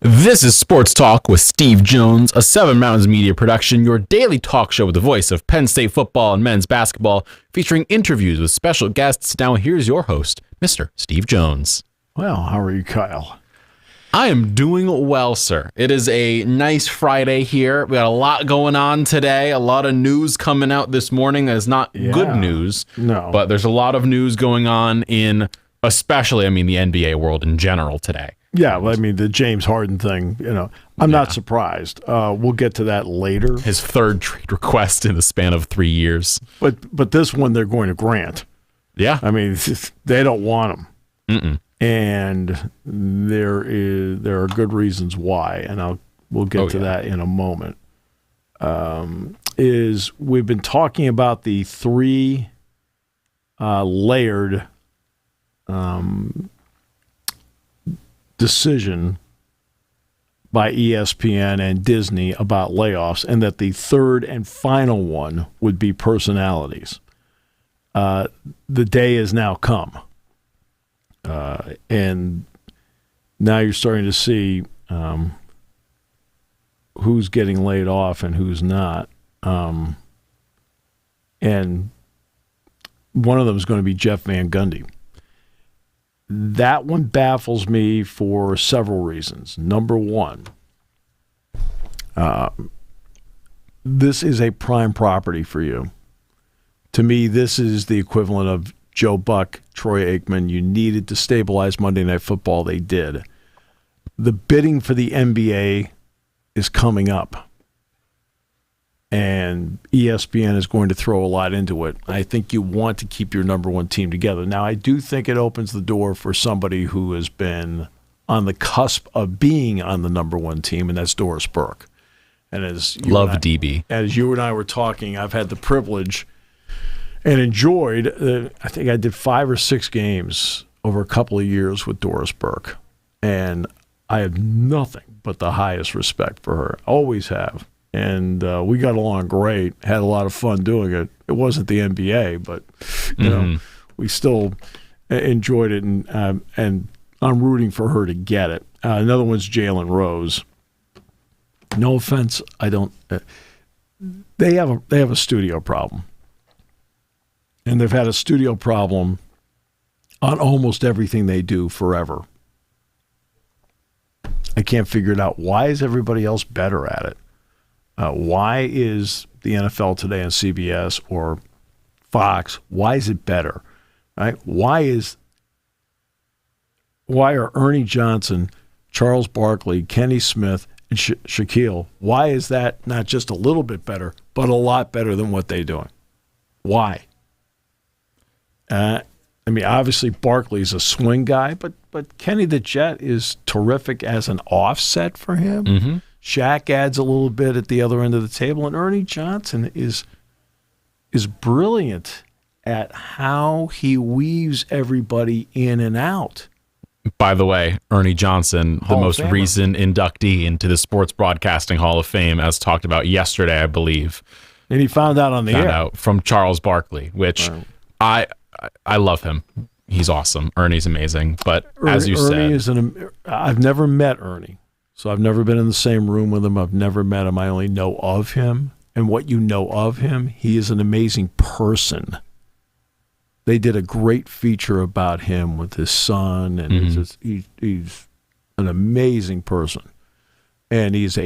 This is Sports Talk with Steve Jones, a Seven Mountains Media production, your daily talk show with the voice of Penn State football and men's basketball, featuring interviews with special guests. Now here's your host, Mr. Steve Jones. Well, how are you, Kyle? I am doing well, sir. It is a nice Friday here. We got a lot going on today, a lot of news coming out this morning that is not good news. No. But there's a lot of news going on in, especially, the NBA world in general today. Yeah, the James Harden thing, I'm not surprised. We'll get to that later. His third trade request in the span of 3 years. But this one they're going to grant. Yeah. They don't want him. Mm-mm. And there are good reasons why, and we'll get to that in a moment. We've been talking about the three layered decision by ESPN and Disney about layoffs, and that the third and final one would be personalities. The day has now come. And now you're starting to see who's getting laid off and who's not. And one of them is going to be Jeff Van Gundy. That one baffles me for several reasons. Number one, this is a prime property for you. To me, this is the equivalent of Joe Buck, Troy Aikman. You needed to stabilize Monday Night Football. They did. The bidding for the NBA is coming up, and ESPN is going to throw a lot into it. I think you want to keep your number one team together. Now, I do think it opens the door for somebody who has been on the cusp of being on the number one team, and that's Doris Burke. And DB. As you and I were talking, I've had the privilege and enjoyed, I think I did 5 or 6 games over a couple of years with Doris Burke. And I have nothing but the highest respect for her. Always have. And we got along great, had a lot of fun doing it. It wasn't the NBA, but we still enjoyed it, and I'm rooting for her to get it. Another one's Jalen Rose. No offense, I don't. They have a studio problem. And they've had a studio problem on almost everything they do forever. I can't figure it out. Why is everybody else better at it? Why is the NFL Today on CBS or Fox, why is it better? Right? Why are Ernie Johnson, Charles Barkley, Kenny Smith, and Shaquille, why is that not just a little bit better, but a lot better than what they're doing? Why? Obviously Barkley's a swing guy, but Kenny the Jet is terrific as an offset for him. Mm-hmm. Shaq adds a little bit at the other end of the table, and Ernie Johnson is brilliant at how he weaves everybody in and out. By the way, Ernie Johnson, the most recent inductee into the Sports Broadcasting Hall of Fame, as talked about yesterday, I believe. And he found out on the air. Out from Charles Barkley, which I love him. He's awesome. Ernie's amazing. But as you said, I've never met Ernie, so I've never been in the same room with him. I've never met him. I only know of him. And what you know of him, he is an amazing person. They did a great feature about him with his son, and he's an amazing person. And he's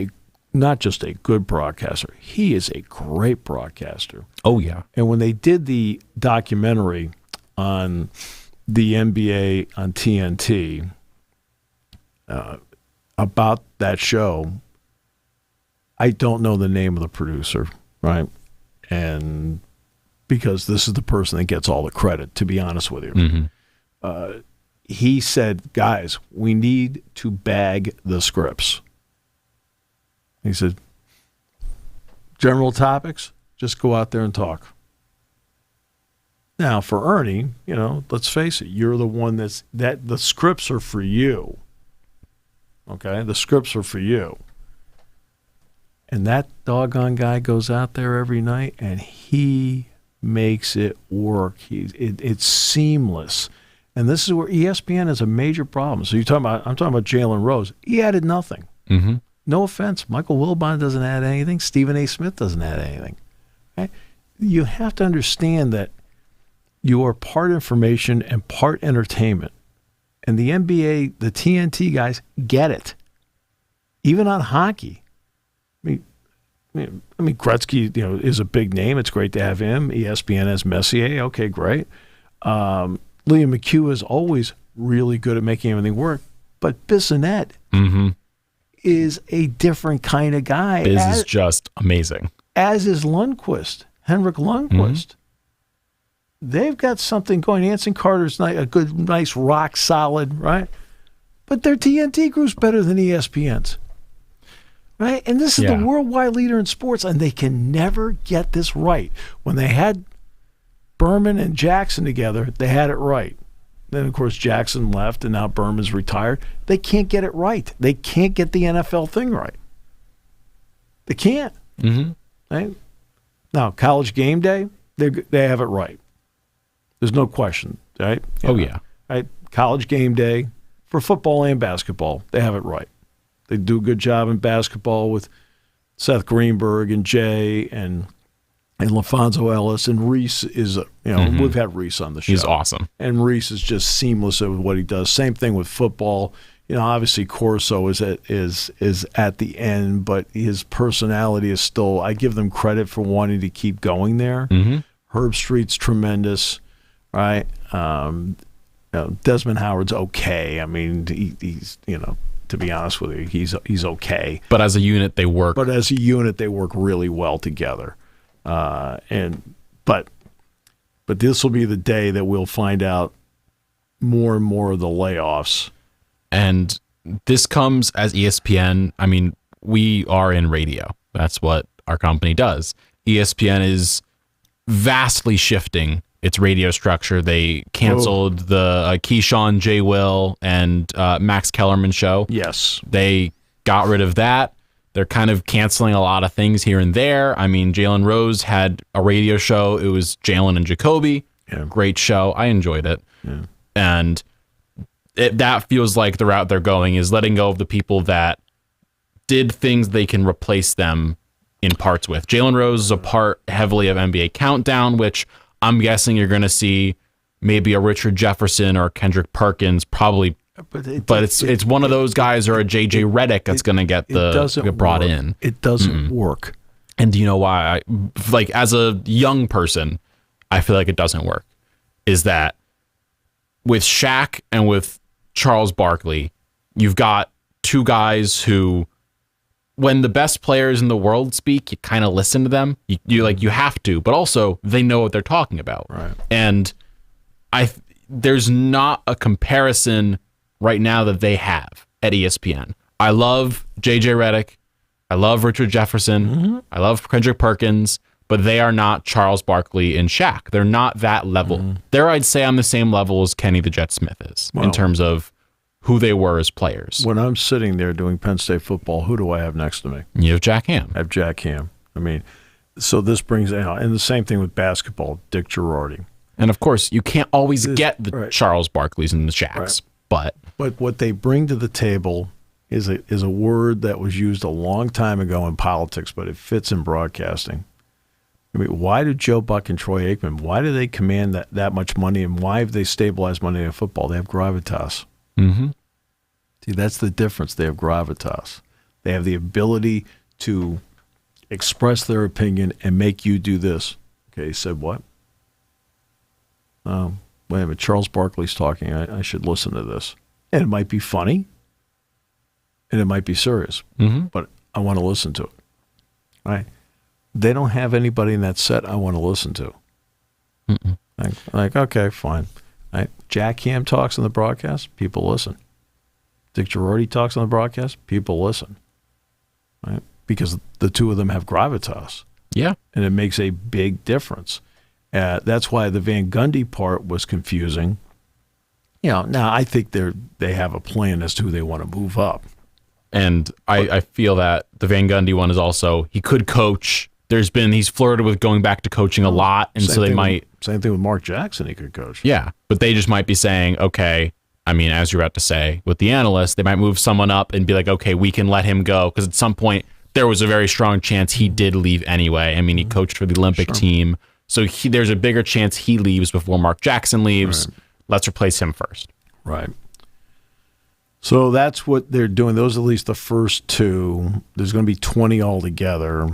not just a good broadcaster, he is a great broadcaster. Oh, yeah. And when they did the documentary on the NBA on TNT about that show, I don't know the name of the producer, right? And because this is the person that gets all the credit, to be honest with you. Mm-hmm. He said, guys, we need to bag the scripts. He said, general topics, just go out there and talk. Now, for Ernie, let's face it, you're the one that the scripts are for you. Okay? The scripts are for you. And that doggone guy goes out there every night, and he makes it work. It's seamless. And this is where ESPN has a major problem. So I'm talking about Jalen Rose. He added nothing. Mm-hmm. No offense. Michael Wilbon doesn't add anything. Stephen A. Smith doesn't add anything. Okay? You have to understand that you are part information and part entertainment. And the NBA, the TNT guys get it. Even on hockey. I mean, Gretzky, is a big name. It's great to have him. ESPN has Messier. Okay, great. Liam McHugh is always really good at making everything work. But Bissonnette is a different kind of guy. Biz is just amazing. As is Lundqvist, Henrik Lundqvist. They've got something going. Anson Carter's a good, nice, rock solid, right? But their TNT group's better than ESPN's. Right? And this is the worldwide leader in sports, and they can never get this right. When they had Berman and Jackson together, they had it right. Then, of course, Jackson left, and now Berman's retired. They can't get it right. They can't get the NFL thing right. They can't. Right? Now, College Game Day, they have it right. There's no question, right? Right? College Game Day for football and basketball, they have it right. They do a good job in basketball with Seth Greenberg and Jay and LaFonso Ellis, and Reese is, we've had Reese on the show. He's awesome. And Reese is just seamless with what he does. Same thing with football. Obviously Corso is at the end, but his personality is still, I give them credit for wanting to keep going there. Herb Street's tremendous, right? Desmond Howard's okay. I mean, he's, to be honest with you, he's okay. But as a unit, they work. Really well together. But this will be the day that we'll find out more and more of the layoffs. And this comes as ESPN. I mean, we are in radio. That's what our company does. ESPN is vastly shifting its radio structure. They canceled the Keyshawn, J. Will, and Max Kellerman show. Yes. They got rid of that. They're kind of canceling a lot of things here and there. I mean, Jalen Rose had a radio show. It was Jalen and Jacoby. Yeah. Great show. I enjoyed it. Yeah. And that feels like the route they're going is letting go of the people that did things they can replace them in parts with. Jalen Rose is a part heavily of NBA Countdown, which I'm guessing you're going to see maybe a Richard Jefferson or Kendrick Perkins, probably. But it's one of those guys or a JJ Redick that's going to get brought in. It doesn't work. And do you know why? As a young person, I feel like it doesn't work. Is that with Shaq and with Charles Barkley, you've got two guys who, when the best players in the world speak, you kind of listen to them. You have to, but also they know what they're talking about. Right. And there's not a comparison right now that they have at ESPN. I love JJ Redick. I love Richard Jefferson. I love Kendrick Perkins, but they are not Charles Barkley and Shaq. They're not that level. They're, I'd say, on the same level as Kenny the Jet Smith is in terms of who they were as players. When I'm sitting there doing Penn State football, who do I have next to me? You have Jack Ham. I have Jack Ham. I mean, so this brings out, and the same thing with basketball, Dick Girardi. And of course, you can't always get the Charles Barkleys and the Shaqs, but what they bring to the table is a word that was used a long time ago in politics, but it fits in broadcasting. I mean, why do Joe Buck and Troy Aikman, why do they command that much money, and why have they stabilized money in football? They have gravitas. See, that's the difference. They have gravitas. They have the ability to express their opinion and make you do this. Okay, he said what? Wait a minute, Charles Barkley's talking. I should listen to this. And it might be funny, and it might be serious, but I want to listen to it. Right? They don't have anybody in that set I want to listen to. Like, okay, fine. Right? Jack Ham talks on the broadcast, people listen. Dick Girardi talks on the broadcast, people listen. Right? Because the two of them have gravitas. Yeah. And it makes a big difference. That's why the Van Gundy part was confusing. Now I think they have a plan as to who they want to move up. And I feel that the Van Gundy one is also, he could coach he's flirted with going back to coaching a lot, and so they might. Same thing with Mark Jackson, he could coach. Yeah, but they just might be saying, okay, I mean, as you're about to say, with the analysts, they might move someone up and be like, okay, we can let him go, because at some point there was a very strong chance he did leave anyway. I mean, he coached for the Olympic team, so there's a bigger chance he leaves before Mark Jackson leaves. Right. Let's replace him first. Right. So that's what they're doing. Those are at least the first two. There's going to be 20 altogether.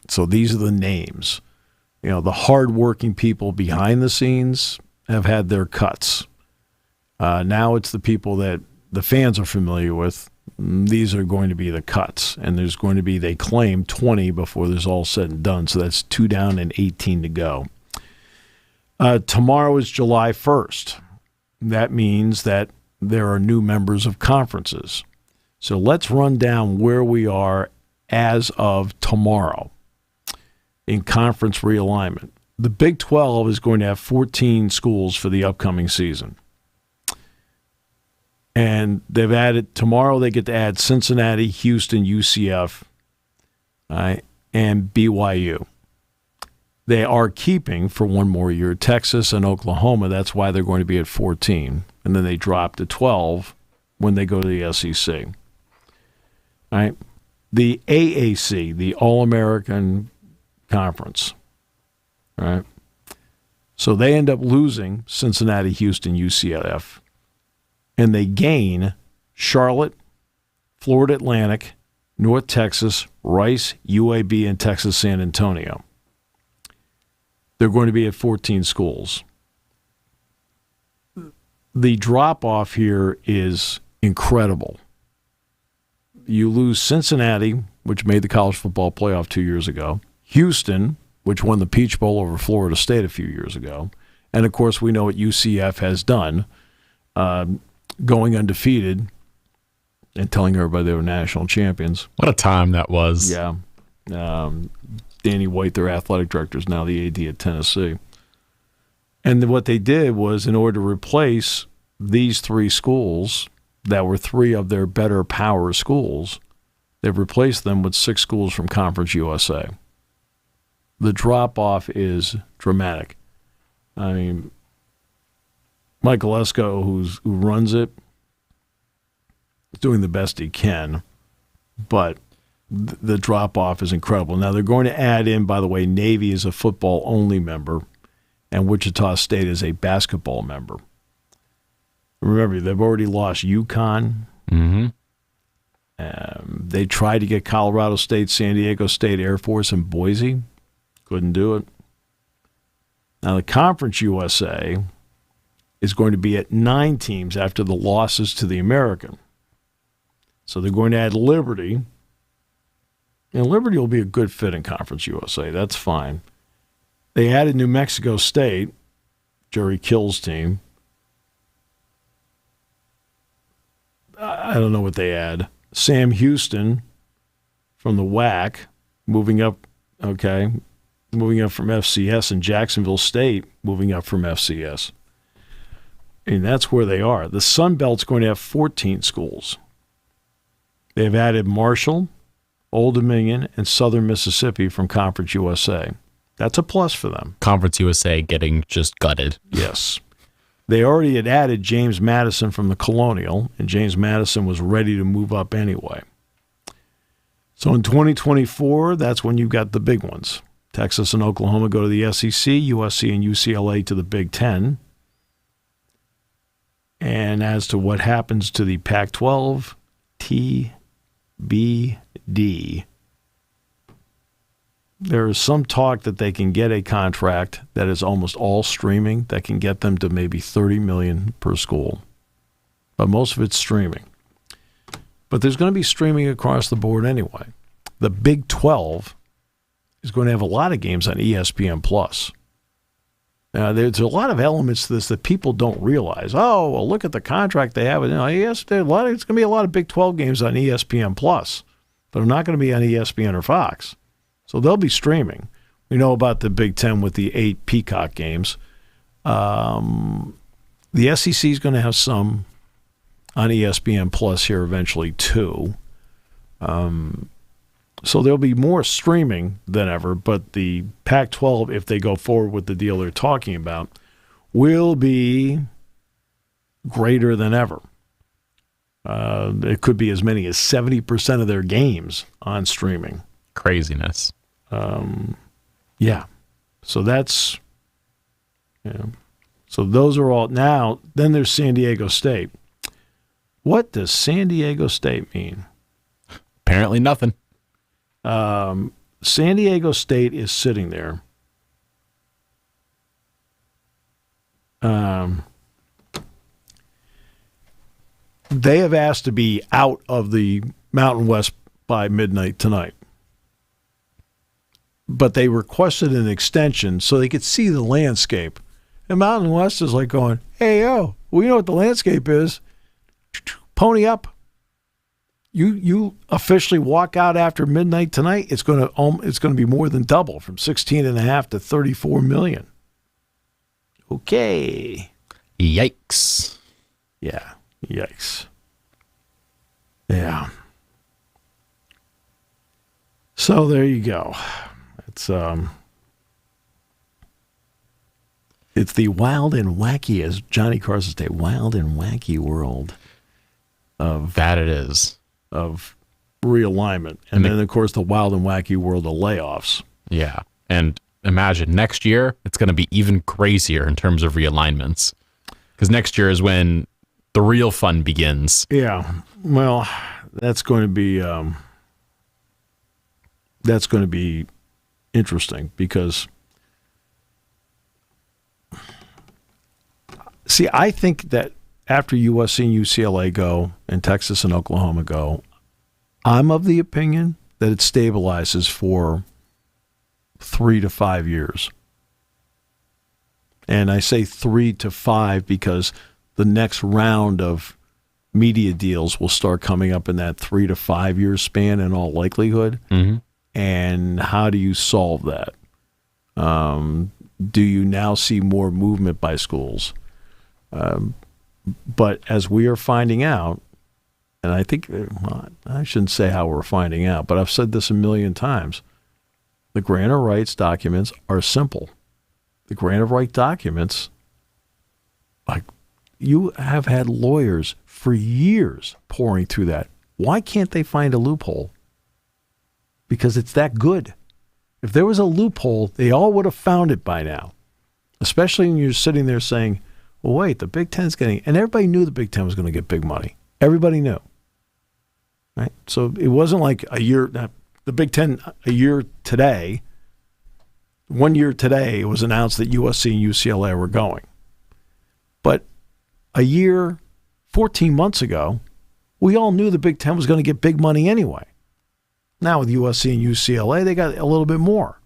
So these are the names. The hardworking people behind the scenes have had their cuts. Now it's the people that the fans are familiar with. These are going to be the cuts. And there's going to be, they claim, 20 before this is all said and done. So that's 2 down and 18 to go. Tomorrow is July 1st. That means that there are new members of conferences. So let's run down where we are as of tomorrow in conference realignment. The Big 12 is going to have 14 schools for the upcoming season. And they've added, tomorrow they get to add Cincinnati, Houston, UCF, and BYU. They are keeping for one more year Texas and Oklahoma. That's why they're going to be at 14. And then they drop to 12 when they go to the SEC. All right. The AAC, the All-American Conference. All right. So they end up losing Cincinnati, Houston, UCF. And they gain Charlotte, Florida Atlantic, North Texas, Rice, UAB, and Texas San Antonio. They're going to be at 14 schools. The drop-off here is incredible. You lose Cincinnati, which made the college football playoff 2 years ago, Houston, which won the Peach Bowl over Florida State a few years ago, and, of course, we know what UCF has done, going undefeated and telling everybody they were national champions. What a time that was. Yeah. Danny White, their athletic director, is now the AD at Tennessee. And what they did was, in order to replace these 3 schools that were 3 of their better power schools, they've replaced them with 6 schools from Conference USA. The drop-off is dramatic. I mean, Mike Lesko, who runs it, is doing the best he can, but the drop-off is incredible. Now, they're going to add in, by the way, Navy is a football-only member, and Wichita State is a basketball member. Remember, they've already lost UConn. Mm-hmm. They tried to get Colorado State, San Diego State, Air Force, and Boise. Couldn't do it. Now, the Conference USA is going to be at 9 teams after the losses to the American. So they're going to add Liberty. And Liberty will be a good fit in Conference USA. That's fine. They added New Mexico State, Jerry Kill's team. I don't know what they add. Sam Houston from the WAC, moving up from FCS, and Jacksonville State moving up from FCS. And that's where they are. The Sun Belt's going to have 14 schools. They've added Marshall, Old Dominion, and Southern Mississippi from Conference USA. That's a plus for them. Conference USA getting just gutted. Yes. They already had added James Madison from the Colonial, and James Madison was ready to move up anyway. So in 2024, that's when you've got the big ones. Texas and Oklahoma go to the SEC, USC and UCLA to the Big Ten. And as to what happens to the Pac-12, TBD. There is some talk that they can get a contract that is almost all streaming that can get them to maybe $30 million per school. But most of it's streaming. But there's going to be streaming across the board anyway. The Big 12 is going to have a lot of games on ESPN+. Now, there's a lot of elements to this that people don't realize. Oh, well, look at the contract they have. Yes, it's going to be a lot of Big 12 games on ESPN+, but they're not going to be on ESPN or Fox. So they'll be streaming. We know about the Big Ten with the 8 Peacock games. The SEC is going to have some on ESPN Plus here eventually too. So there'll be more streaming than ever, but the Pac-12, if they go forward with the deal they're talking about, will be greater than ever. It could be as many as 70% of their games on streaming. Craziness. Yeah. So that's, so those are all. Now, then there's San Diego State. What does San Diego State mean? Apparently nothing. San Diego State is sitting there. They have asked to be out of the Mountain West by midnight tonight. But they requested an extension so they could see the landscape. And Mountain West is like going, hey, yo, we know what the landscape is. Pony up. You officially walk out after midnight tonight, it's going to be more than double, from 16.5 to 34 million. Okay. Yikes. Yeah. Yikes. Yeah. So there you go. It's the wild and wacky, as Johnny Carson say, wild and wacky world of That it is. Of realignment. And then, of course, the wild and wacky world of layoffs. Yeah. And imagine next year, it's going to be even crazier in terms of realignments. Because next year is when the real fun begins. Yeah. Well, that's going to be interesting because, see, I think that after USC and UCLA go and Texas and Oklahoma go, I'm of the opinion that it stabilizes for 3 to 5 years. And I say 3 to 5 because the next round of media deals will start coming up in that 3 to 5 year span in all likelihood. Mm-hmm. And how do you solve that? Do you now see more movement by schools? But as we are finding out, and I think, I shouldn't say how we're finding out, but I've said this a million times, the grant of rights documents are simple. The grant of right documents, like, you have had lawyers for years pouring through that. Why can't they find a loophole? Because it's that good. If there was a loophole, they all would have found it by now. Especially when you're sitting there saying, well, wait, the Big Ten's getting, and everybody knew the Big Ten was going to get big money. Everybody knew. Right? So it wasn't like a year, the Big Ten, a year today, 1 year today, it was announced that USC and UCLA were going. But a year, 14 months ago, we all knew the Big Ten was going to get big money anyway. Now with USC and UCLA, they got a little bit more.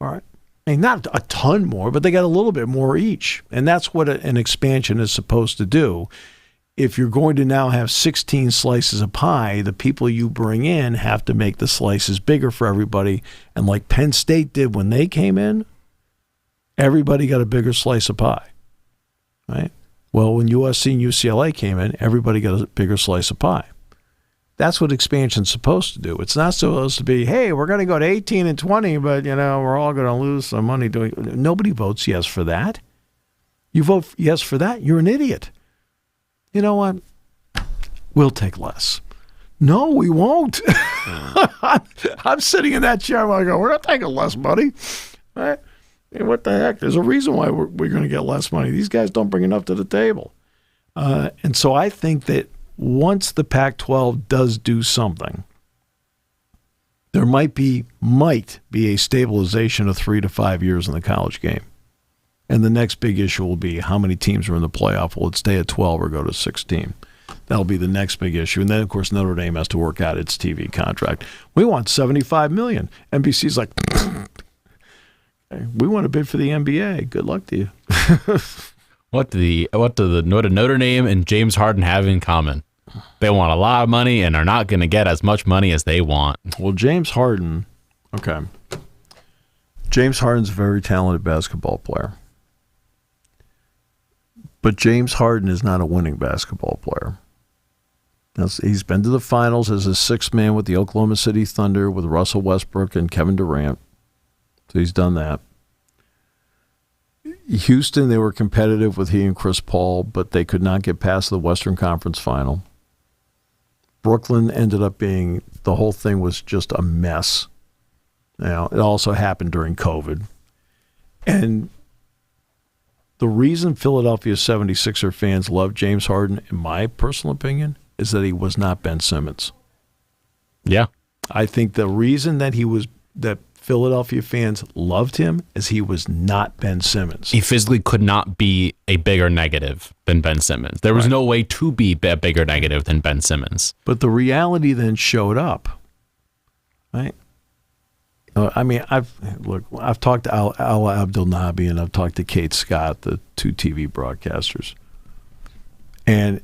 All right. I mean, not a ton more, but they got a little bit more each. And that's what an expansion is supposed to do. If you're going to now have 16 slices of pie, the people you bring in have to make the slices bigger for everybody. And like Penn State did when they came in, everybody got a bigger slice of pie. Right? Well, when USC and UCLA came in, everybody got a bigger slice of pie. That's what expansion's supposed to do. It's not supposed to be, hey, we're going to go to 18 and 20, but, we're all going to lose some money doing it. Nobody votes yes for that. You vote yes for that, you're an idiot. You know what? We'll take less. No, we won't. I'm sitting in that chair and I go, we're not taking less money. Right? And what the heck? There's a reason why we're going to get less money. These guys don't bring enough to the table. And so I think that once the Pac-12 does do something, there might be a stabilization of 3 to 5 years in the college game. And the next big issue will be how many teams are in the playoff. Will it stay at 12 or go to 16? That'll be the next big issue. And then, of course, Notre Dame has to work out its TV contract. We want $75 million. NBC's like, we want to bid for the NBA. Good luck to you. What do Notre Dame and James Harden have in common? They want a lot of money and are not going to get as much money as they want. Well, James Harden's a very talented basketball player. But James Harden is not a winning basketball player. He's been to the finals as a sixth man with the Oklahoma City Thunder with Russell Westbrook and Kevin Durant. So he's done that. Houston, they were competitive with he and Chris Paul, but they could not get past the Western Conference final. Brooklyn ended up being, the whole thing was just a mess. It also happened during COVID. And the reason Philadelphia 76er fans love James Harden, in my personal opinion, is that he was not Ben Simmons. Yeah. I think the reason that that Philadelphia fans loved him is he was not Ben Simmons. He physically could not be a bigger negative than Ben Simmons. There was no way to be a bigger negative than Ben Simmons. But the reality then showed up, right? I mean, I've talked to Al Abdel Nabi and I've talked to Kate Scott, the two TV broadcasters. And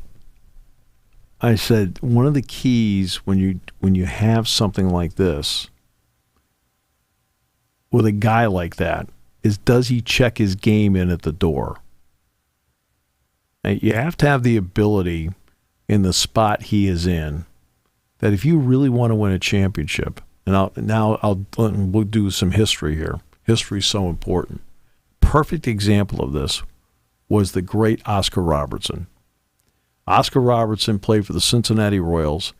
I said, one of the keys when you have something like this with a guy like that is, does he check his game in at the door? And you have to have the ability in the spot he is in that if you really want to win a championship, and we'll do some history here. History is so important. Perfect example of this was the great Oscar Robertson. Oscar Robertson played for the Cincinnati Royals.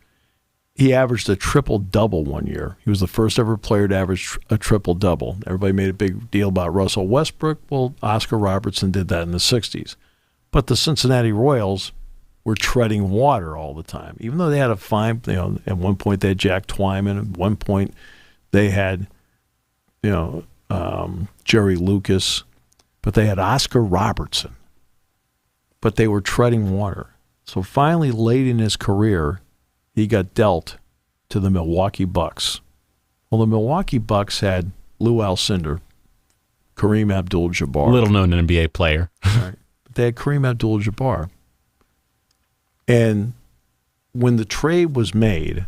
He averaged a triple-double one year. He was the first ever player to average a triple-double. Everybody made a big deal about Russell Westbrook. Well, Oscar Robertson did that in the 60s. But the Cincinnati Royals were treading water all the time. Even though they had a fine, at one point they had Jack Twyman. At one point they had, Jerry Lucas. But they had Oscar Robertson. But they were treading water. So finally, late in his career, he got dealt to the Milwaukee Bucks. Well, the Milwaukee Bucks had Lou Alcindor, Kareem Abdul-Jabbar. Little-known NBA player. Right. But they had Kareem Abdul-Jabbar. And when the trade was made,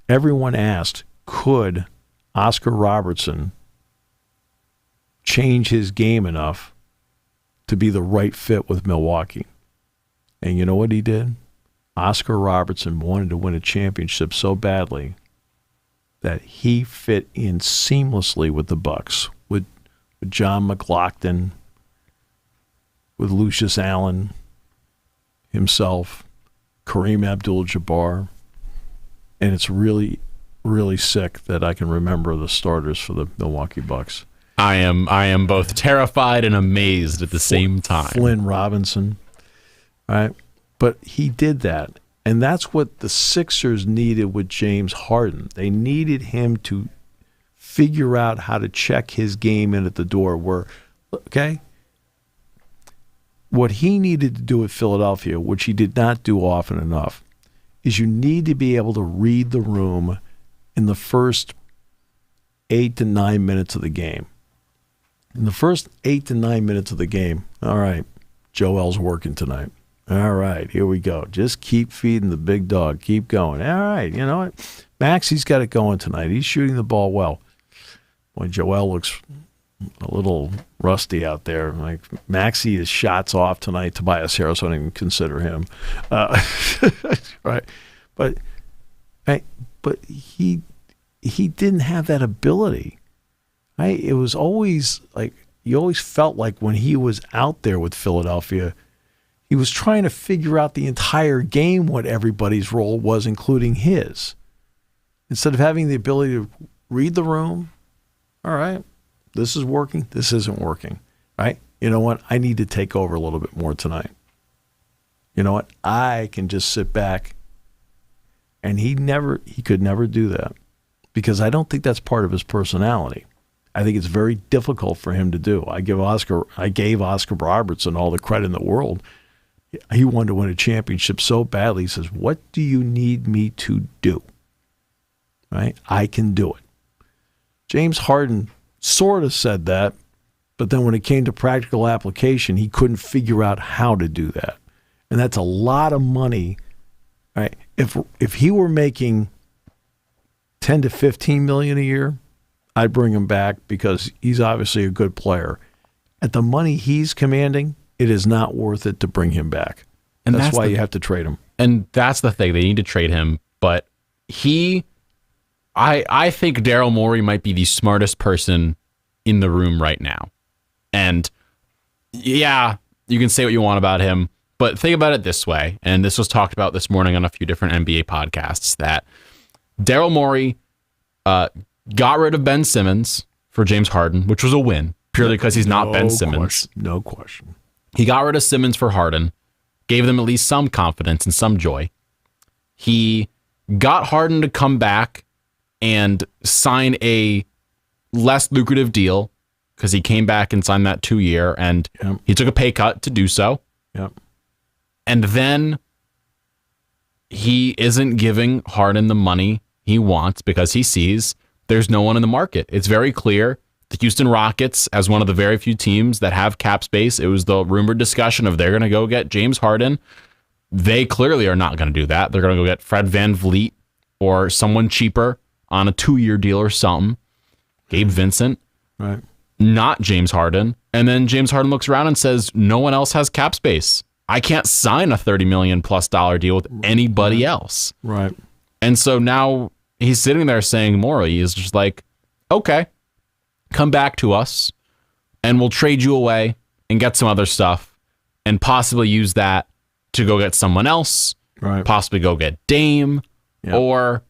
everyone asked, could Oscar Robertson change his game enough to be the right fit with Milwaukee? And you know what he did? Oscar Robertson wanted to win a championship so badly that he fit in seamlessly with the Bucks, with John McLaughlin, with Lucius Allen himself, Kareem Abdul-Jabbar, and it's really, really sick that I can remember the starters for the Milwaukee Bucks. I am both terrified and amazed at the same time. Flynn Robinson, right? But he did that, and that's what the Sixers needed with James Harden. They needed him to figure out how to check his game in at the door. What he needed to do at Philadelphia, which he did not do often enough, is you need to be able to read the room in the first 8 to 9 minutes of the game. In the first 8 to 9 minutes of the game, all right, Joel's working tonight. All right, here we go. Just keep feeding the big dog. Keep going. All right, you know what? Maxey's got it going tonight. He's shooting the ball well. Boy, Joel looks a little rusty out there. Like Maxey is shots off tonight. Tobias Harris, I don't even consider him. Right, but he didn't have that ability. Right? It was always like you always felt like when he was out there with Philadelphia, he was trying to figure out the entire game what everybody's role was, including his. Instead of having the ability to read the room, all right, this is working, this isn't working, right? You know what? I need to take over a little bit more tonight. You know what? I can just sit back. And he could never do that because I don't think that's part of his personality. I think it's very difficult for him to do. I gave Oscar Robertson all the credit in the world. He wanted to win a championship so badly. He says, what do you need me to do? Right? I can do it. James Harden sort of said that, but then when it came to practical application, he couldn't figure out how to do that. And that's a lot of money. Right? If he were making $10 to $15 million a year, I'd bring him back because he's obviously a good player. At the money he's commanding, it is not worth it to bring him back. And that's why you have to trade him. And that's the thing. They need to trade him. But I think Daryl Morey might be the smartest person in the room right now. And yeah, you can say what you want about him, but think about it this way. And this was talked about this morning on a few different NBA podcasts, that Daryl Morey got rid of Ben Simmons for James Harden, which was a win, purely because he's not Ben Simmons. No question. He got rid of Simmons for Harden, gave them at least some confidence and some joy. He got Harden to come back and sign a less lucrative deal, because he came back and signed that 2-year, and he took a pay cut to do so. Yep. And then he isn't giving Harden the money he wants because he sees there's no one in the market. It's very clear. The Houston Rockets, as one of the very few teams that have cap space, it was the rumored discussion of they're going to go get James Harden. They clearly are not going to do that. They're going to go get Fred VanVleet or someone cheaper on a 2-year deal or something. Gabe Vincent. Right. Not James Harden. And then James Harden looks around and says, no one else has cap space. I can't sign a $30 million+ deal with anybody else. Right. And so now he's sitting there saying, Morey is just like, okay, come back to us and we'll trade you away and get some other stuff and possibly use that to go get someone else, right? Possibly go get Dame, or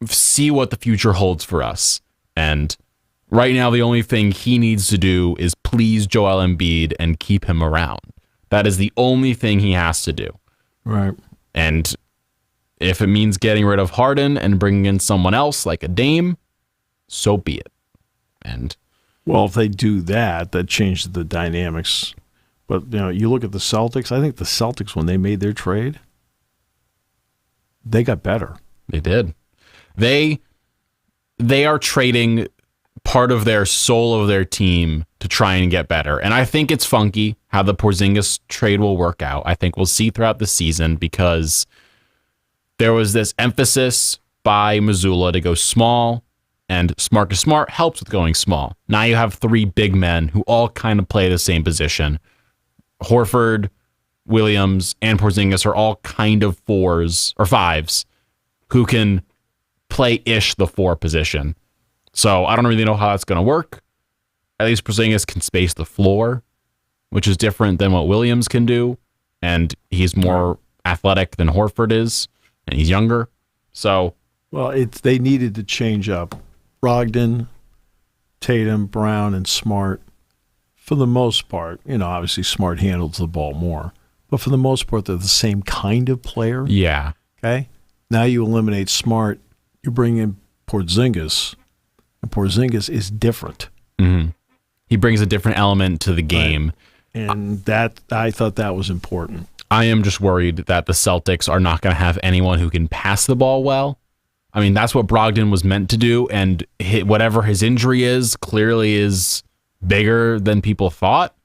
see what the future holds for us. And right now, the only thing he needs to do is please Joel Embiid and keep him around. That is the only thing he has to do. Right. And if it means getting rid of Harden and bringing in someone else like a Dame, so be it. And well, if they do that, that changes the dynamics. But you look at the Celtics. I think the Celtics, when they made their trade, they got better. They did. They are trading part of their soul of their team to try and get better. And I think it's funky how the Porzingis trade will work out. I think we'll see throughout the season, because there was this emphasis by Missoula to go small, and Marcus Smart helps with going small. Now you have 3 big men who all kind of play the same position. Horford, Williams, and Porzingis are all kind of 4s or 5s who can play-ish the 4 position. So I don't really know how that's going to work. At least Porzingis can space the floor, which is different than what Williams can do. And he's more athletic than Horford is, and he's younger. So, well, they needed to change up Brogdon, Tatum, Brown, and Smart. For the most part, obviously Smart handles the ball more. But for the most part, they're the same kind of player. Yeah. Okay? Now you eliminate Smart, you bring in Porzingis, and Porzingis is different. Mm-hmm. He brings a different element to the game. Right. And that I thought that was important. I am just worried that the Celtics are not going to have anyone who can pass the ball well. I mean, that's what Brogdon was meant to do, and whatever his injury is, clearly is bigger than people thought.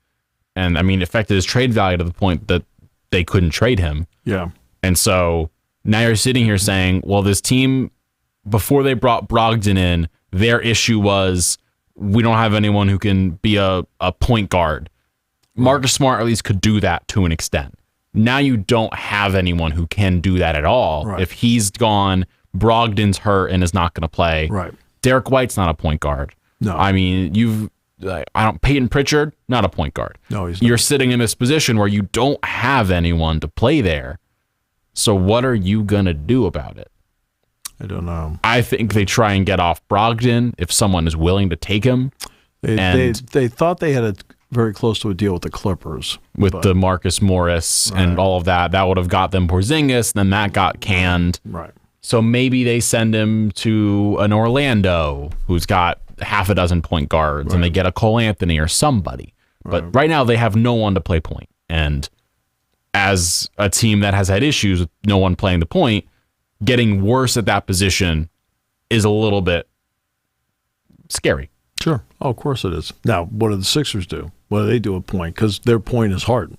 And, I mean, affected his trade value to the point that they couldn't trade him. Yeah. And so now you're sitting here saying, well, this team, before they brought Brogdon in, their issue was we don't have anyone who can be a point guard. Marcus Smart at least could do that to an extent. Now you don't have anyone who can do that at all. Right. If he's gone, Brogdon's hurt and is not going to play. Right. Derek White's not a point guard. No. I mean, Peyton Pritchard, not a point guard. No, he's not. You're sitting in this position where you don't have anyone to play there. So what are you going to do about it? I don't know. I think they try and get off Brogdon if someone is willing to take him. They thought they had a very close to a deal with the Clippers. With the Marcus Morris and all of that. That would have got them Porzingis, then that got canned. Right. So maybe they send him to an Orlando who's got half a dozen point guards, and they get a Cole Anthony or somebody. But right now they have no one to play point. And as a team that has had issues with no one playing the point, getting worse at that position is a little bit scary. Sure. Oh, of course it is. Now, what do the Sixers do? What do they do at point? Because their point is Harden.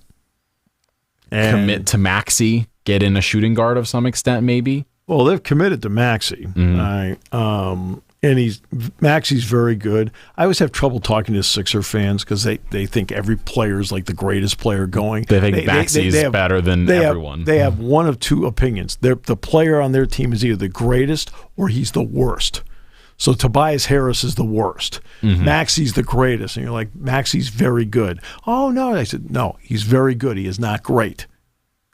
And, commit to Maxey, get in a shooting guard of some extent, maybe. Well, they've committed to Maxey. Mm-hmm. And Maxey's very good. I always have trouble talking to Sixer fans because they think every player is like the greatest player going. They think Maxey's better than everyone. They have one of two opinions. The player on their team is either the greatest or he's the worst. So Tobias Harris is the worst. Maxey's the greatest. And you're like, Maxey's very good. Oh, no. I said, no, he's very good. He is not great.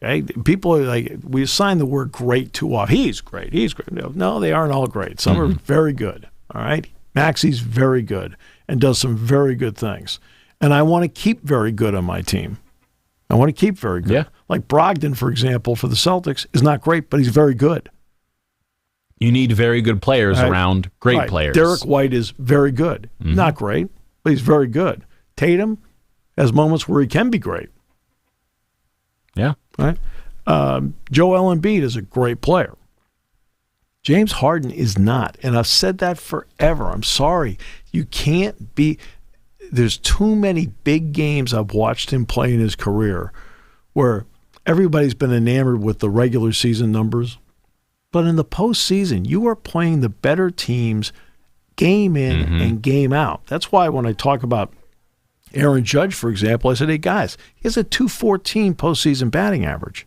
Okay? People are like, we assign the word great too often. He's great. He's great. No, they aren't all great. Some are very good. All right? Maxey's very good and does some very good things. And I want to keep very good on my team. I want to keep very good. Yeah. Like Brogdon, for example, for the Celtics, is not great, but he's very good. You need very good players around great players. Derek White is very good. Not great, but he's very good. Tatum has moments where he can be great. Yeah. Right? Joel Embiid is a great player. James Harden is not. And I've said that forever. I'm sorry. You can't be. There's too many big games I've watched him play in his career where everybody's been enamored with the regular season numbers. But in the postseason, you are playing the better teams game in and game out. That's why when I talk about Aaron Judge, for example, I said, hey, guys, he has a .214 postseason batting average.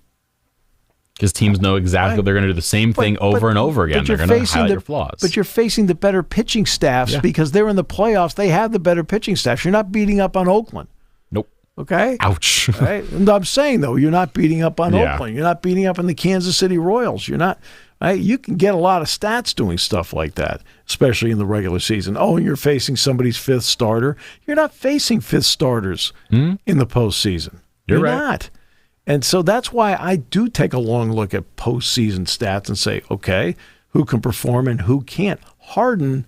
Because teams know exactly what they're going to do the same thing over and over again. They're going to highlight your flaws. But you're facing the better pitching staffs because they're in the playoffs. They have the better pitching staffs. You're not beating up on Oakland. Nope. Okay? Ouch. Right? And I'm saying, though, you're not beating up on Oakland. You're not beating up on the Kansas City Royals. You're not. Right? You can get a lot of stats doing stuff like that, especially in the regular season. Oh, and you're facing somebody's fifth starter. You're not facing fifth starters in the postseason. You're right. not. And so that's why I do take a long look at postseason stats and say, okay, who can perform and who can't. Harden,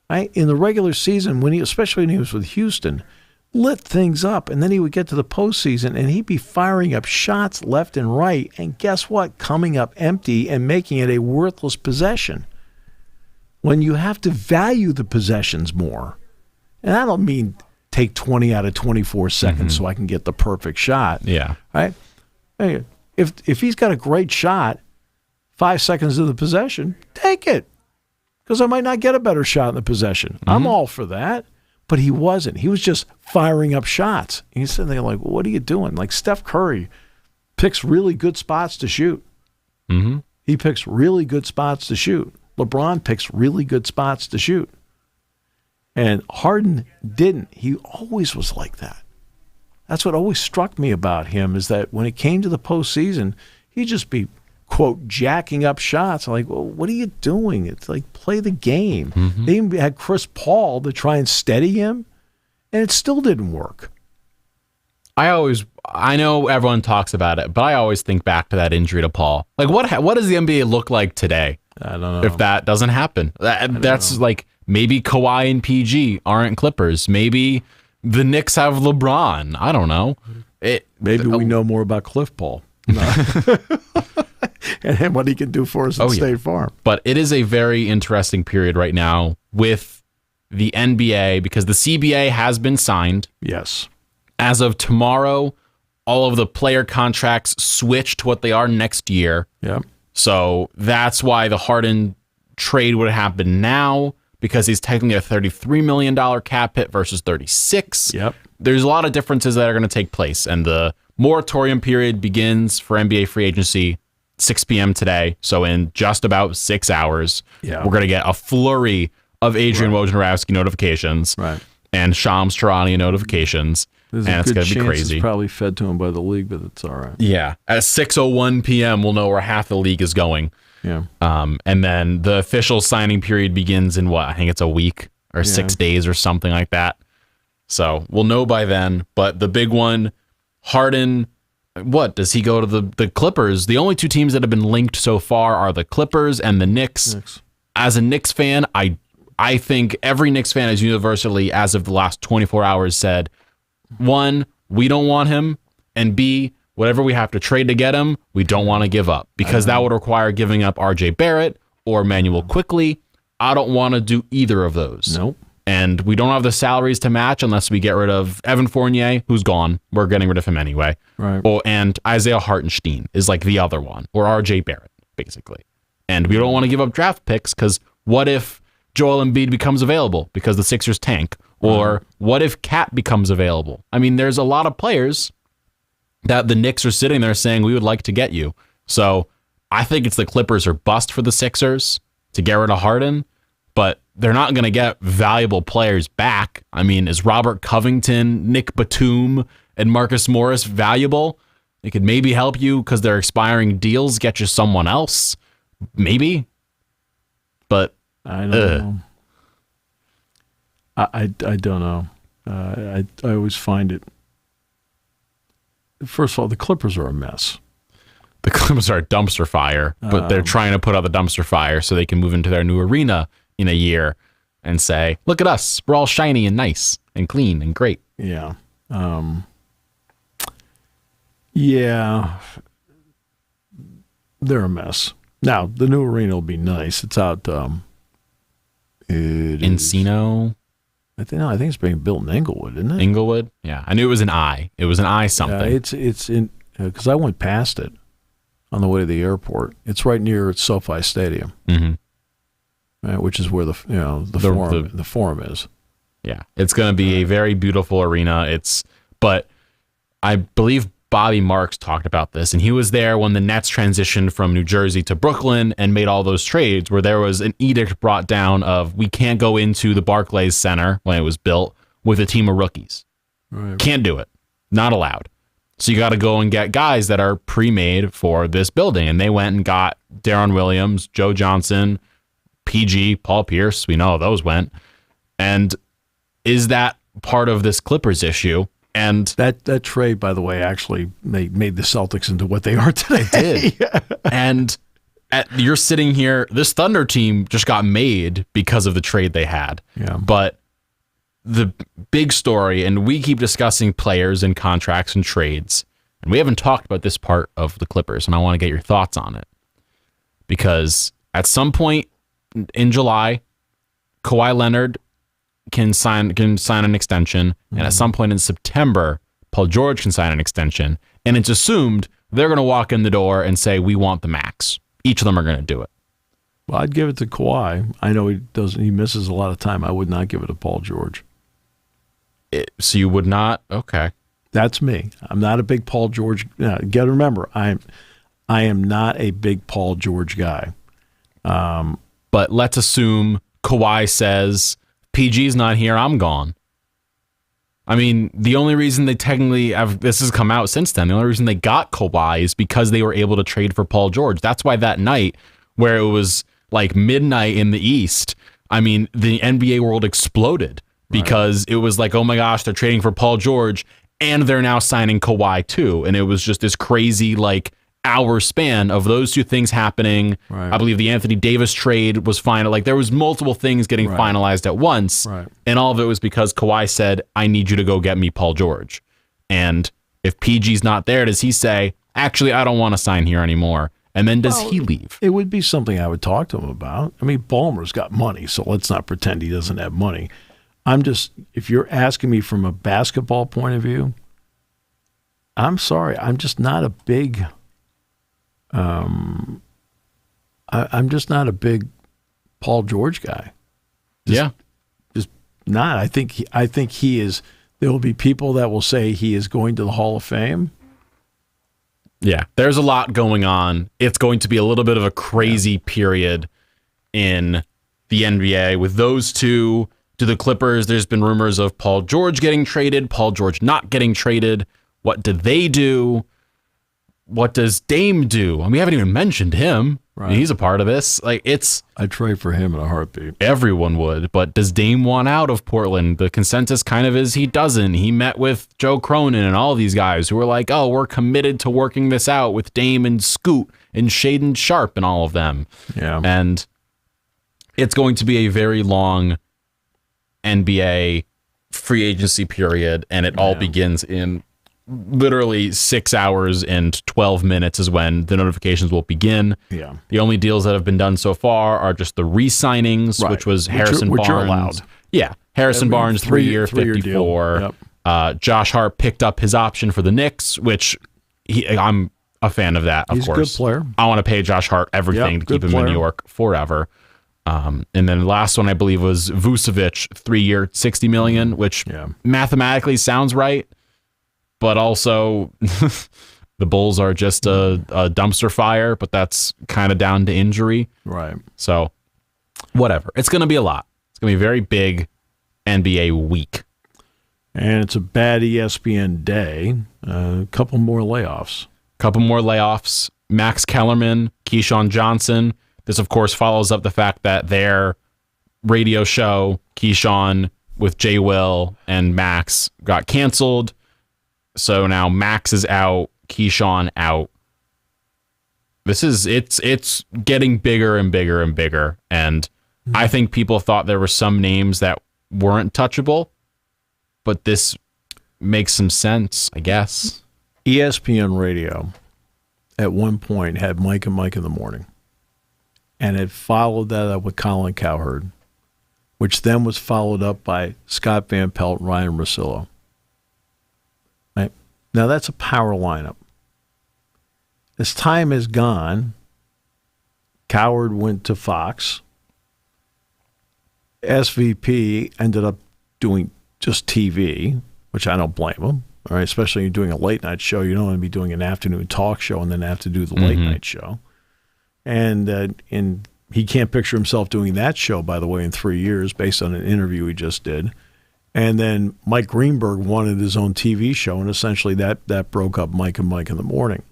right, in the regular season, especially when he was with Houston, lit things up, and then he would get to the postseason, and he'd be firing up shots left and right, and guess what? Coming up empty and making it a worthless possession. When you have to value the possessions more, and I don't mean take 20 out of 24 seconds so I can get the perfect shot. Yeah. Right? Hey, if he's got a great shot, 5 seconds of the possession, take it, because I might not get a better shot in the possession. I'm all for that. But he wasn't. He was just firing up shots. And he's sitting there like, what are you doing? Like Steph Curry picks really good spots to shoot. He picks really good spots to shoot. LeBron picks really good spots to shoot. And Harden didn't. He always was like that. That's what always struck me about him, is that when it came to the postseason, he'd just be, quote, jacking up shots. I'm like, well, what are you doing? It's like, play the game. They even had Chris Paul to try and steady him, and it still didn't work. I know everyone talks about it, but I always think back to that injury to Paul. Like, what does the NBA look like today? I don't know. If that doesn't happen. That's like, maybe Kawhi and PG aren't Clippers. Maybe the Knicks have LeBron. I don't know. Maybe we know more about Cliff Paul. And what he can do for us at State Farm. But it is a very interesting period right now with the NBA because the CBA has been signed. Yes. As of tomorrow, all of the player contracts switch to what they are next year. Yep. So that's why the Harden trade would happen now, because he's technically a $33 million cap hit versus 36. Yep. There's a lot of differences that are going to take place, and the moratorium period begins for NBA free agency 6 p.m. today. So in just about 6 hours, we're going to get a flurry of Adrian Wojnarowski notifications and Shams Charania notications. There's and a it's good going to be chance crazy. It's probably fed to him by the league, but it's all right. Yeah. At 6:01 p.m., we'll know where half the league is going. Yeah. And then the official signing period begins in I think it's a week or 6 days or something like that. So we'll know by then. But the big one, Harden, what? Does he go to the Clippers? The only two teams that have been linked so far are the Clippers and the Knicks. As a Knicks fan, I think every Knicks fan has universally, as of the last 24 hours, said, 1, we don't want him, and B, whatever we have to trade to get him, we don't want to give up, because that would require giving up RJ Barrett or Emmanuel Quickly. I don't want to do either of those. Nope. And we don't have the salaries to match unless we get rid of Evan Fournier, who's gone. We're getting rid of him anyway. Right. Oh, and Isaiah Hartenstein is like the other one, or RJ Barrett, basically. And we don't want to give up draft picks, because what if Joel Embiid becomes available because the Sixers tank? Or what if Cat becomes available? I mean, there's a lot of players that the Knicks are sitting there saying, we would like to get you. So I think it's the Clippers or bust for the Sixers to get rid of Harden, but they're not going to get valuable players back. I mean, is Robert Covington, Nick Batum, and Marcus Morris valuable? They could maybe help you because they're expiring deals, get you someone else. Maybe. But I don't know. I don't know. I always find it. First of all, the Clippers are a mess. The Clippers are a dumpster fire, but they're trying to put out the dumpster fire so they can move into their new arena in a year and say, look at us. We're all shiny and nice and clean and great. Yeah. Yeah. They're a mess. Now, the new arena will be nice. It's out Encino? I think it's being built in Inglewood, isn't it? Inglewood? Yeah. I knew it was an I. It was an I something. Yeah, it's in, because I went past it on the way to the airport. It's right near SoFi Stadium, which is where the forum is. Yeah, it's going to be a very beautiful arena. But I believe Bobby Marks talked about this, and he was there when the Nets transitioned from New Jersey to Brooklyn and made all those trades where there was an edict brought down of we can't go into the Barclays Center when it was built with a team of rookies. Right. Can't do it. Not allowed. So you got to go and get guys that are pre-made for this building. And they went and got Deron Williams, Joe Johnson, PG, Paul Pierce. We know how those went. And is that part of this Clippers issue? And that trade, by the way, actually made the Celtics into what they are today. It did. And you're sitting here, this Thunder team just got made because of the trade they had. Yeah. But the big story, and we keep discussing players and contracts and trades, and we haven't talked about this part of the Clippers, and I want to get your thoughts on it. Because at some point in July, Kawhi Leonard can sign an extension, and at some point in September, Paul George can sign an extension, and it's assumed they're going to walk in the door and say, we want the max. Each of them are going to do it. Well, I'd give it to Kawhi. I know he misses a lot of time. I would not give it to Paul George. So you would not? Okay. That's me. I'm not a big Paul George. Got to remember, I am not a big Paul George guy. But let's assume Kawhi says, PG's not here, I'm gone. I mean, the only reason they technically this has come out since then, the only reason they got Kawhi is because they were able to trade for Paul George. That's why that night where it was like midnight in the East, I mean, the NBA world exploded because it was like, oh my gosh, they're trading for Paul George and they're now signing Kawhi too. And it was just this crazy like hour span of those two things happening. Right. I believe the Anthony Davis trade was final. Like there was multiple things getting finalized at once. Right. And all of it was because Kawhi said, I need you to go get me Paul George. And if PG's not there, does he say, actually, I don't want to sign here anymore? And then does he leave? It would be something I would talk to him about. I mean, Ballmer's got money, so let's not pretend he doesn't have money. If you're asking me from a basketball point of view, I'm sorry. I'm just not a big I'm just not a big Paul George guy. Just not. I think he is. There will be people that will say he is going to the Hall of Fame. Yeah, there's a lot going on. It's going to be a little bit of a crazy period in the NBA with those two. To the Clippers, there's been rumors of Paul George getting traded, Paul George not getting traded. What do they do? What does Dame do? And we haven't even mentioned him. Right. I mean, he's a part of this. Like I'd trade for him in a heartbeat. Everyone would. But does Dame want out of Portland? The consensus kind of is he doesn't. He met with Joe Cronin and all these guys who were like, oh, we're committed to working this out with Dame and Scoot and Shaedon Sharpe and all of them. Yeah. And it's going to be a very long NBA free agency period, and it all begins in literally 6 hours and 12 minutes is when the notifications will begin. Yeah. The only deals that have been done so far are just the re-signings, which was Harrison Barnes. Which are allowed. Yeah. Harrison Barnes, 3-year, 54. Yep. Josh Hart picked up his option for the Knicks, which I'm a fan of that, of course. He's a good player. I want to pay Josh Hart everything to keep him in New York forever. And then the last one I believe was Vucevic, 3-year, $60 million, which mathematically sounds right, but also the Bulls are just a dumpster fire, but that's kind of down to injury. Right. So whatever. It's going to be a lot. It's going to be a very big NBA week. And it's a bad ESPN day. A couple more layoffs. Max Kellerman, Keyshawn Johnson. This, of course, follows up the fact that their radio show, Keyshawn with Jay Will and Max, got canceled. So now Max is out, Keyshawn out. It's getting bigger and bigger and bigger. And I think people thought there were some names that weren't touchable, but this makes some sense, I guess. ESPN Radio at one point had Mike and Mike in the morning. And it followed that up with Colin Cowherd, which then was followed up by Scott Van Pelt and Ryan Russillo. Right? Now, that's a power lineup. As time has gone, Cowherd went to Fox. SVP ended up doing just TV, which I don't blame him. All right, especially when you're doing a late night show. You don't want to be doing an afternoon talk show and then have to do the late night show. And he can't picture himself doing that show, by the way, in 3 years based on an interview he just did. And then Mike Greenberg wanted his own TV show, and essentially that broke up Mike and Mike in the morning.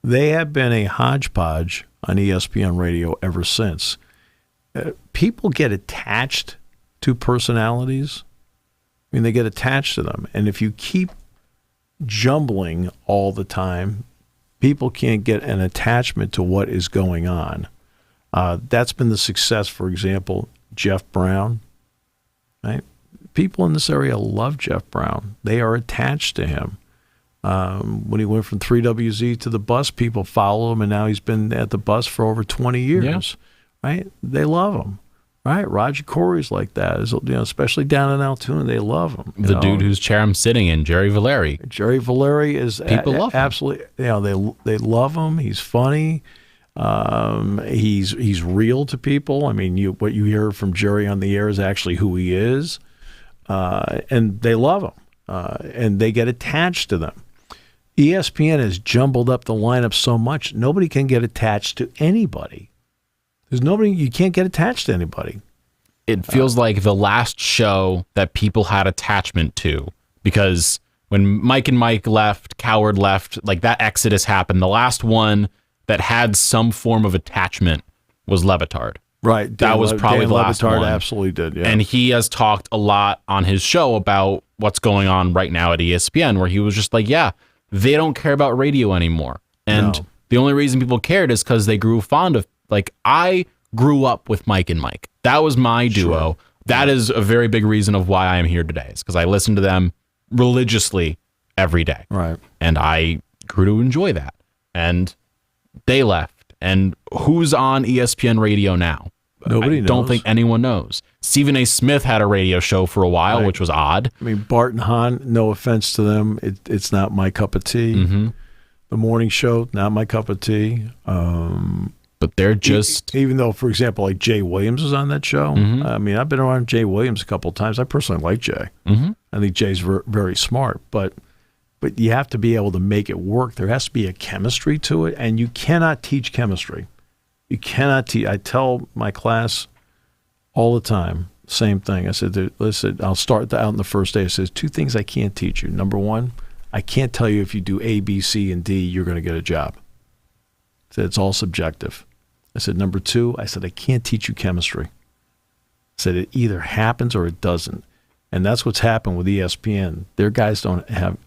They have been a hodgepodge on ESPN Radio ever since. People get attached to personalities. I mean, they get attached to them. And if you keep jumbling all the time, people can't get an attachment to what is going on. That's been the success, for example, Jeff Brown. Right? People in this area love Jeff Brown. They are attached to him. When he went from 3WZ to the Bus, people follow him, and now he's been at the Bus for over 20 years. Yeah. Right? They love him. Right? Roger Corey's like that. Especially down in Altoona, they love him. The dude whose chair I'm sitting in, Jerry Valeri. Jerry Valeri is people love him. Absolutely. They love him. He's funny. He's real to people. I mean, what you hear from Jerry on the air is actually who he is, and they love him, and they get attached to them. ESPN has jumbled up the lineup so much, nobody can get attached to anybody. You can't get attached to anybody. It feels like the last show that people had attachment to, because when Mike and Mike left, Cowherd left, like that exodus happened. The last one that had some form of attachment was Levitard. Right. That was probably the last one. Absolutely did, yeah. And he has talked a lot on his show about what's going on right now at ESPN, where he was just like, yeah, they don't care about radio anymore. And the only reason people cared is because they grew fond of, like, I grew up with Mike and Mike. That was my duo. Sure. That is a very big reason of why I am here today, is because I listen to them religiously every day. Right. And I grew to enjoy that. And they left. And who's on ESPN radio now? Nobody knows. I don't think anyone knows. Stephen A. Smith had a radio show for a while, right, which was odd. I mean, Bart and Hahn, no offense to them, it's not my cup of tea. Mm-hmm. The morning show, not my cup of tea. But they're just... Even though, for example, like Jay Williams was on that show. Mm-hmm. I mean, I've been around Jay Williams a couple of times. I personally like Jay. Mm-hmm. I think Jay's very smart. But you have to be able to make it work. There has to be a chemistry to it, and you cannot teach chemistry. You cannot teach. I tell my class all the time, same thing. I said, listen, I'll start out in the first day. I said, 2 things I can't teach you. Number 1, I can't tell you if you do A, B, C, and D, you're going to get a job. I said, it's all subjective. I said, number 2, I said, I can't teach you chemistry. I said, it either happens or it doesn't. And that's what's happened with ESPN. Their guys don't have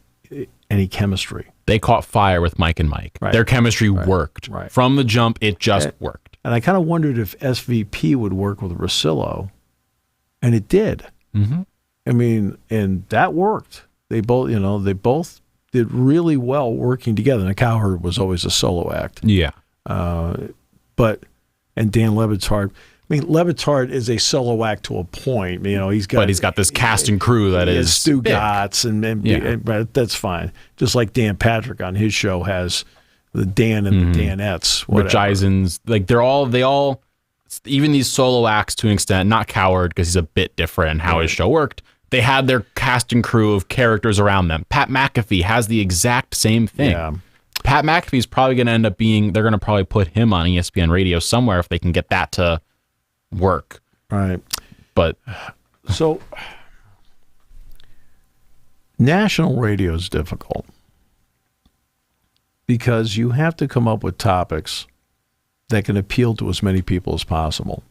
any chemistry. They caught fire with Mike and Mike. Right. Their chemistry worked. Right. From the jump, it just worked. And I kind of wondered if SVP would work with Russillo, and it did. Mm-hmm. I mean, and that worked. They both did really well working together. And Cowherd was always a solo act. Yeah. And Dan Levitard. I mean, Levitard is a solo act to a point. You know, he's got this cast and crew that is Stu Gatz, and that's fine. Just like Dan Patrick on his show has the Dan and the Danettes. Whatever. Rich Eisens, like they all even these solo acts to an extent, not Coward because he's a bit different in how his show worked. They had their cast and crew of characters around them. Pat McAfee has the exact same thing. Yeah. Pat McAfee's probably going to end up being, they're going to probably put him on ESPN radio somewhere if they can get that to work. Right. But so national radio is difficult because you have to come up with topics that can appeal to as many people as possible.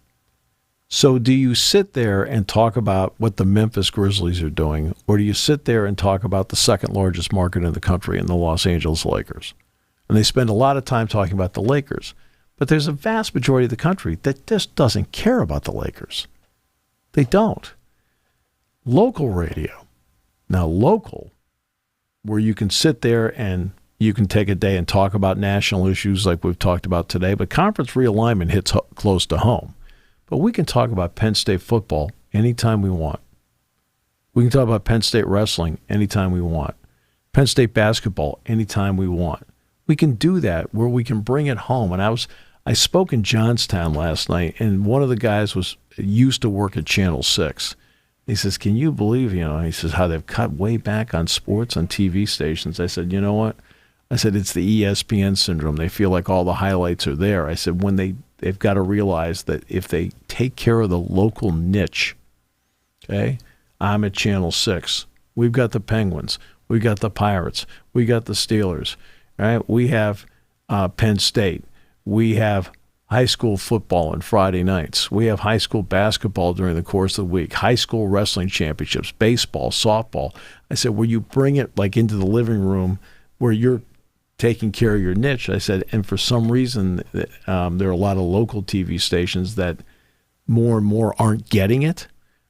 So do you sit there and talk about what the Memphis Grizzlies are doing, or do you sit there and talk about the second largest market in the country in the Los Angeles Lakers? And they spend a lot of time talking about the Lakers. But there's a vast majority of the country that just doesn't care about the Lakers. They don't. Local radio. Now, local, where you can sit there and you can take a day and talk about national issues like we've talked about today, but conference realignment hits close to home. But we can talk about Penn State football anytime we want. We can talk about Penn State wrestling anytime we want. Penn State basketball anytime we want. We can do that where we can bring it home. And I spoke in Johnstown last night, and one of the guys used to work at Channel 6. He says, can you believe, he says, how they've cut way back on sports on TV stations. I said, you know what? I said, it's the ESPN syndrome. They feel like all the highlights are there. I said, when they've got to realize that if they take care of the local niche, okay, I'm at Channel 6. We've got the Penguins. We've got the Pirates. We got the Steelers. Right? We have Penn State. We have high school football on Friday nights. We have high school basketball during the course of the week, high school wrestling championships, baseball, softball. I said, where you bring it like into the living room where you're taking care of your niche. I said, and for some reason, there are a lot of local TV stations that more and more aren't getting it.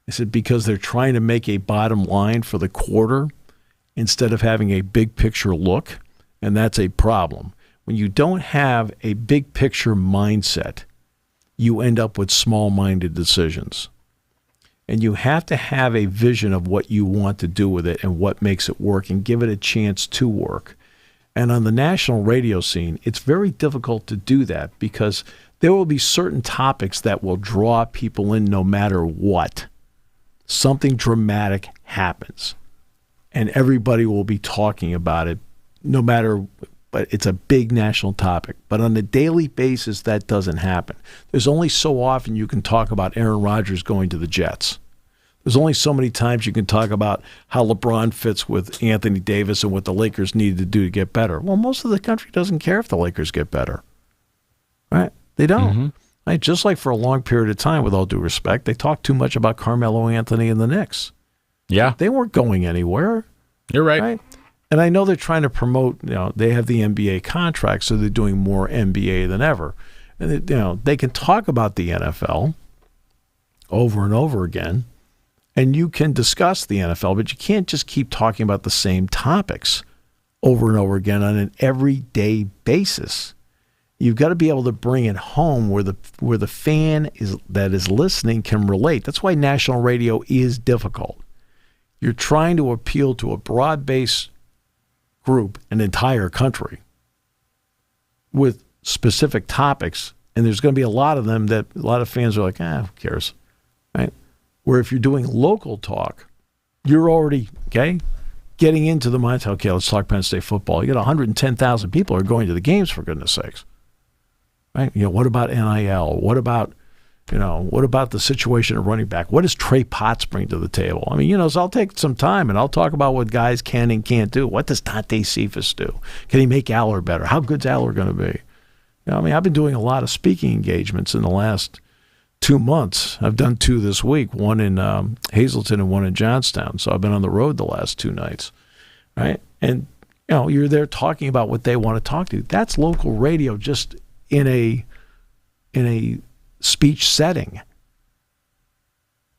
I said, because they're trying to make a bottom line for the quarter instead of having a big picture look. And that's a problem. When you don't have a big picture mindset, you end up with small-minded decisions. And you have to have a vision of what you want to do with it and what makes it work and give it a chance to work. And on the national radio scene, it's very difficult to do that because there will be certain topics that will draw people in no matter what. Something dramatic happens, and everybody will be talking about it no matter, but it's a big national topic. But on a daily basis, that doesn't happen. There's only so often you can talk about Aaron Rodgers going to the Jets. There's only so many times you can talk about how LeBron fits with Anthony Davis and what the Lakers needed to do to get better. Well, most of the country doesn't care if the Lakers get better. Right? They don't. Mm-hmm. Right? Just like for a long period of time, with all due respect, they talked too much about Carmelo Anthony and the Knicks. Yeah. They weren't going anywhere. You're right? And I know they're trying to promote, they have the NBA contract, so they're doing more NBA than ever. And, they can talk about the NFL over and over again, and you can discuss the NFL, but you can't just keep talking about the same topics over and over again on an everyday basis. You've got to be able to bring it home where the fan that is listening can relate. That's why national radio is difficult. You're trying to appeal to a broad-based group, an entire country, with specific topics, and there's going to be a lot of them that a lot of fans are like, who cares, right? Where if you're doing local talk, you're already, getting into the mindset, okay, let's talk Penn State football. You got 110,000 people are going to the games, for goodness sakes, right? What about NIL? What about the situation of running back? What does Trey Potts bring to the table? I mean, so I'll take some time and I'll talk about what guys can and can't do. What does Dante Cephas do? Can he make Aller better? How good's Aller going to be? I've been doing a lot of speaking engagements in the last 2 months. I've done 2 this week, one in Hazleton and one in Johnstown. So I've been on the road the last 2 nights, right? And, you're there talking about what they want to talk to. That's local radio just in a speech setting.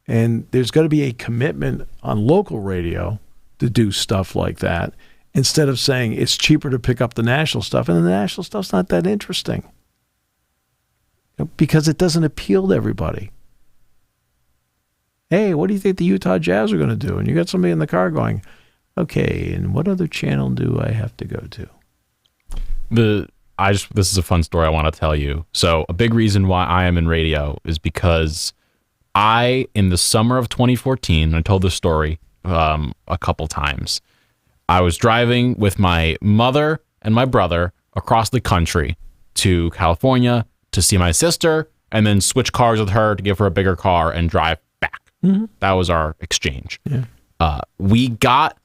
And there's got to be a commitment on local radio to do stuff like that instead of saying it's cheaper to pick up the national stuff, and the national stuff's not that interesting because it doesn't appeal to everybody. Hey, what do you think the Utah Jazz are going to do? And you got somebody in the car going, okay, and what other channel do I have to go to? this is a fun story I want to tell you. So a big reason why I am in radio is because in the summer of 2014, I told this story a couple times. I was driving with my mother and my brother across the country to California to see my sister, and then switch cars with her to give her a bigger car and drive back. Mm-hmm. That was our exchange. Yeah. We got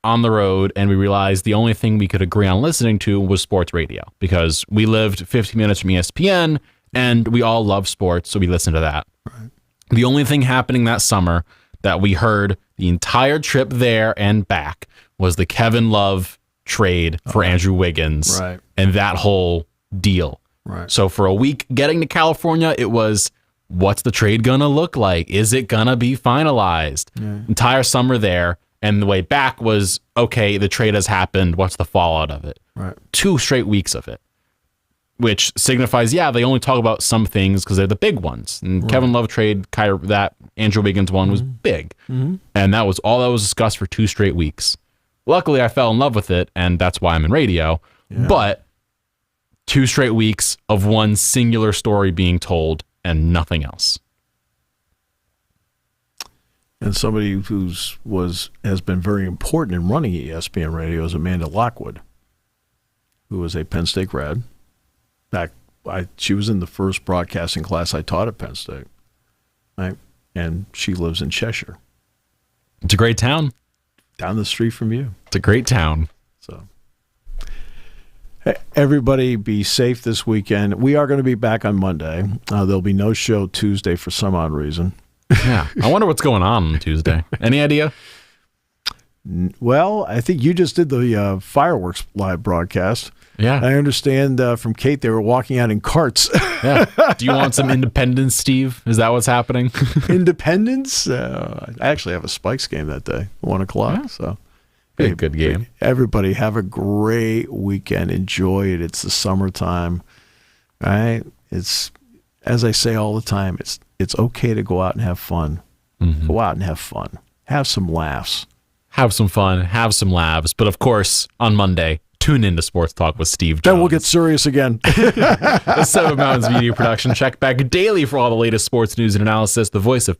on the road and we realized the only thing we could agree on listening to was sports radio, because we lived 15 minutes from ESPN and we all love sports, so we listened to that. Right. The only thing happening that summer that we heard the entire trip there and back was the Kevin Love trade for Andrew Wiggins, right, and that whole deal. Right. So for a week getting to California, it was, what's the trade gonna look like? Is it gonna be finalized? Yeah. Entire summer there, and the way back was, okay, the trade has happened. What's the fallout of it? Right. 2 straight weeks of it, which signifies, they only talk about some things because they're the big ones. And right. Kevin Love trade, that Andrew Wiggins one was big, and that was all that was discussed for 2 straight weeks. Luckily, I fell in love with it, and that's why I'm in radio. Yeah. But 2 straight weeks of one singular story being told and nothing else. And somebody has been very important in running ESPN Radio is Amanda Lockwood, who was a Penn State grad. She was in the first broadcasting class I taught at Penn State, right? And she lives in Cheshire. It's a great town. Down the street from you. It's a great town. So, hey, everybody be safe this weekend. We are going to be back on Monday. There'll be no show Tuesday for some odd reason. Yeah. I wonder what's going on Tuesday. Any idea? Well, I think you just did the fireworks live broadcast. Yeah. I understand from Kate they were walking out in carts. Yeah. Do you want some independence, Steve? Is that what's happening? Independence? I actually have a Spikes game that day, 1 o'clock. Yeah. So, hey, good game. Everybody have a great weekend. Enjoy it. It's the summertime, right? It's, as I say all the time, it's okay to go out and have fun. Mm-hmm. Go out and have fun. Have some laughs. Have some fun. Have some laughs. But of course, on Monday, tune in to Sports Talk with Steve Jones. Then we'll get serious again. The Seven Mountains Media Production. Check back daily for all the latest sports news and analysis. The voice of